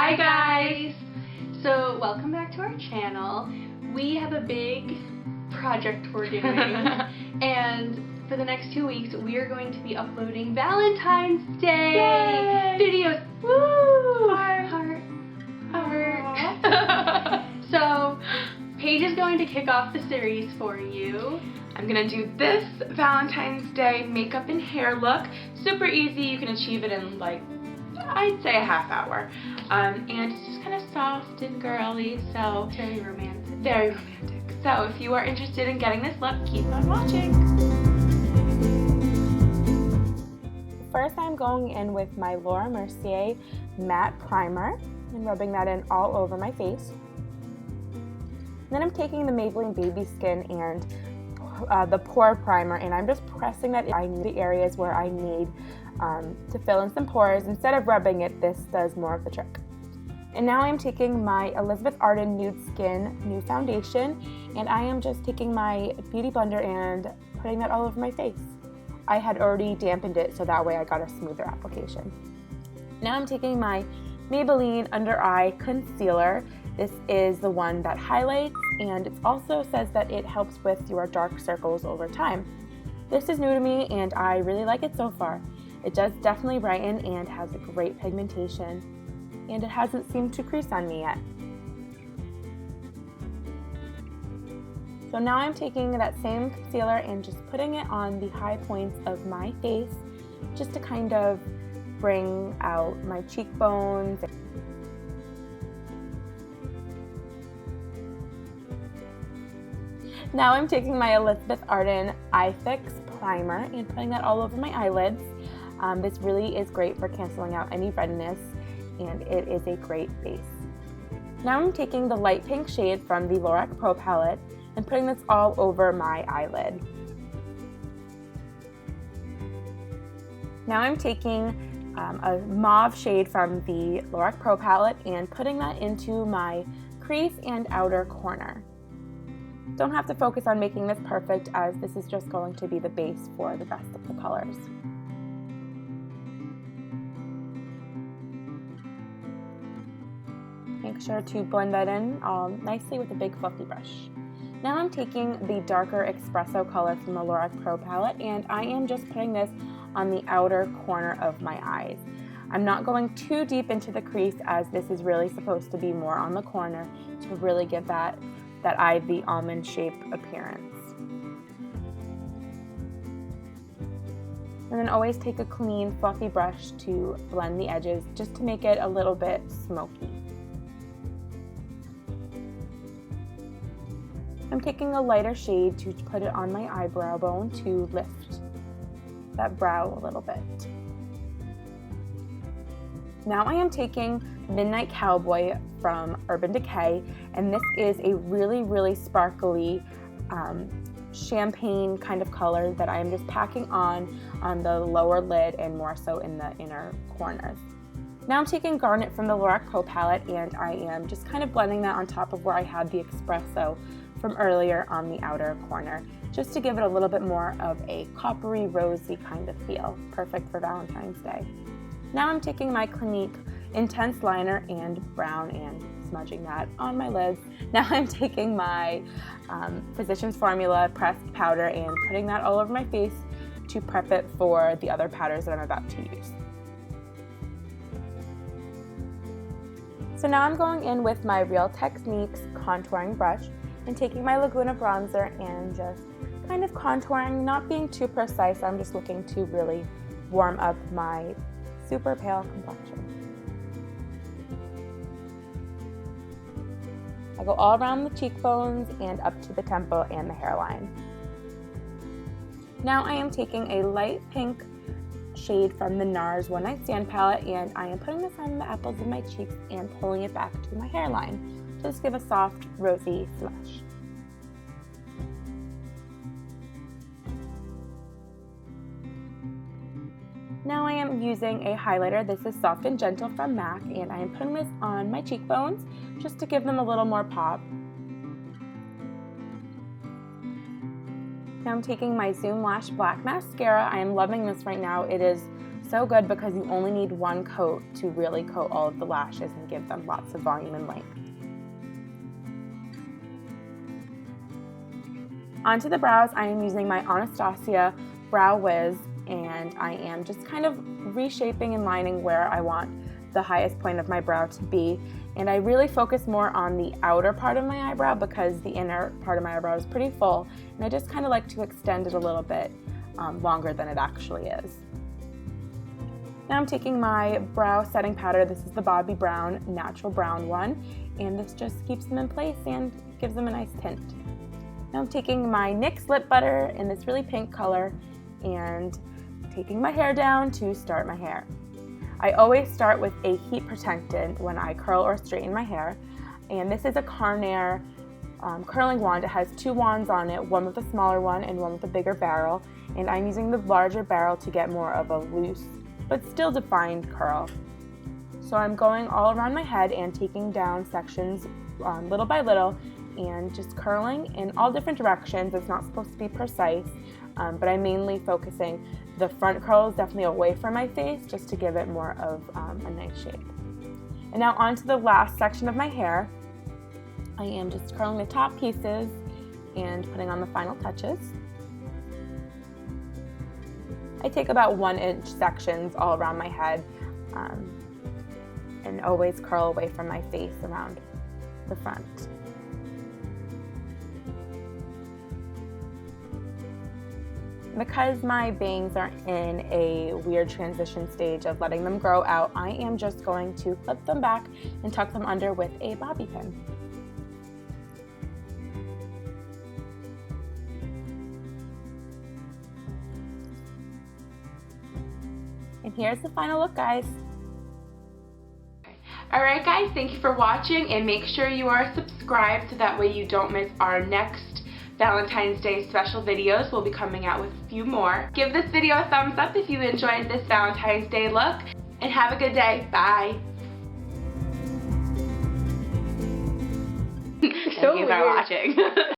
Hi guys! So welcome back to our channel. We have a big project we're doing and for the next 2 weeks we are going to be uploading Valentine's Day videos. Woo! Heart. So Paige is going to kick off the series for you. I'm gonna do this Valentine's Day makeup and hair look. Super easy, you can achieve it in like, I'd say a half hour. And it's just kind of soft and girly, so Very romantic. very romantic. So if you are interested in getting this look, keep on watching. First, I'm going in with my Mercier matte primer and rubbing that in all over my face. Then I'm taking the Maybelline Baby Skin and the Pore primer, and I'm just pressing that in. I need the areas where I need to fill in some pores. Instead of rubbing it, this does more of the trick. And now I'm taking my Elizabeth Arden Nude Skin New Foundation, and I am just taking my Beauty Blender and putting that all over my face. I had already dampened it, so that way I got a smoother application. Now I'm taking my Maybelline Under Eye Concealer. This is the one that highlights, and it also says that it helps with your dark circles over time. This is new to me, and I really like it so far. It does definitely brighten and has a great pigmentation, and it hasn't seemed to crease on me yet. So now I'm taking that same concealer and just putting it on the high points of my face, just to kind of bring out my cheekbones. Now I'm taking my Elizabeth Arden Eye Fix primer and putting that all over my eyelids. This really is great for canceling out any redness, and it is a great base. Now I'm taking the light pink shade from the Lorac Pro Palette and putting this all over my eyelid. Now I'm taking a mauve shade from the Lorac Pro Palette and putting that into my crease and outer corner. Don't have to focus on making this perfect, as this is just going to be the base for the rest of the colors. Make sure to blend that in nicely with a big fluffy brush. Now I'm taking the darker espresso color from the Lorac Pro Palette, and I am just putting this on the outer corner of my eyes. I'm not going too deep into the crease, as this is really supposed to be more on the corner to really give that eye the almond shape appearance. And then always take a clean fluffy brush to blend the edges, just to make it a little bit smoky. I'm taking a lighter shade to put it on my eyebrow bone to lift that brow a little bit. Now I am taking Midnight Cowboy from Decay, and this is a really sparkly champagne kind of color that I am just packing on the lower lid and more so in the inner corners. Now I'm taking Garnet from the Lorac Pro Palette, and I am just kind of blending that on top of where I had the espresso from earlier on the outer corner, just to give it a little bit more of a coppery, rosy kind of feel. Perfect for Valentine's Day. Now I'm taking my Clinique Intense Liner and brown and smudging that on my lids. Now I'm taking my Physicians Formula pressed powder and putting that all over my face to prep it for the other powders that I'm about to use. So now I'm going in with my Real Techniques contouring brush and taking my Laguna bronzer and just kind of contouring, not being too precise. I'm just looking to really warm up my super pale complexion. I go all around the cheekbones and up to the temple and the hairline. Now I am taking a light pink shade from the Nars One Night Stand palette, and I am putting this on the apples of my cheeks and pulling it back to my hairline to just give a soft, rosy flush. Now I am using a highlighter. This is Soft and Gentle from MAC, and I am putting this on my cheekbones just to give them a little more pop. Now I'm taking my Zoom Lash Black Mascara. I am loving this right now. It is So good because you only need one coat to really coat all of the lashes and give them lots of volume and length. Onto the brows, I am using my Anastasia Brow Wiz, and I am just kind of reshaping and lining where I want the highest point of my brow to be. And I really focus more on the outer part of my eyebrow because the inner part of my eyebrow is pretty full, and I just kind of like to extend it a little bit longer than it actually is. Now I'm taking my brow setting powder. This is the Bobbi Brown Natural Brown one, and this just keeps them in place and gives them a nice tint. Now I'm taking my NYX Lip Butter in this really pink color and taking my hair down to start my hair. I always start with a heat protectant when I curl or straighten my hair, and this is a Conair curling wand. It has two wands on it, one with a smaller one and one with a bigger barrel, and I'm using the larger barrel to get more of a loose but still defined curl. So I'm going all around my head and taking down sections little by little and just curling in all different directions. It's not supposed to be precise, but I'm mainly focusing the front curls definitely away from my face just to give it more of a nice shape. And now onto the last section of my hair. I am just curling the top pieces and putting on the final touches. I take about 1-inch sections all around my head and always curl away from my face around the front. Because my bangs are in a weird transition stage of letting them grow out, I am just going to clip them back and tuck them under with a bobby pin. And here's the final look, guys. Alright guys, thank you for watching, and make sure you are subscribed so that way you don't miss our next Valentine's Day special videos. We'll be coming out with a few more. Give this video a thumbs up if you enjoyed this Valentine's Day look, and have a good day. Bye. Thank you for watching.